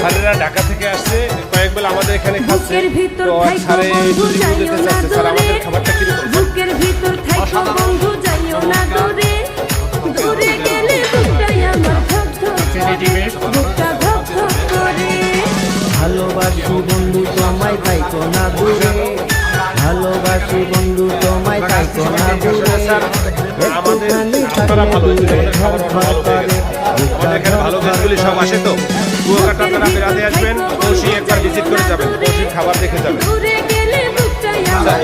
স্যারেরা ঢাকা থেকে আসছে, কয়েক বেলা আমাদের এখানে খাচ্ছে। তো স্যারে যদি বুঝতে চাচ্ছে স্যার আমাদের খাবারটা কিরকম। বুকের ভিতর থাইকো বন্ধু যাইও না দূরে, দূরে গেলে বুকটাই আমার ধক ধক করে, বুকটা ধক ধক করে। ভালোবাসি বন্ধু তোমায় তাইকো না দূরে, ভালোবাসি বন্ধু তোমায় তাইকো না দূরে। আমাদের আপনারা ভালো, খাবার ভালো হয়ে গেছে। আমাদের এখানে ভালো গেস্টগুলি সব আসে, তো কুয়াকাটা আপনারা বেড়াতে আসবেন, অবশ্যই একবার ভিজিট করে যাবেন, অবশ্যই খাবার দেখে যাবেন। দূরে গেলে বুকটাই আমার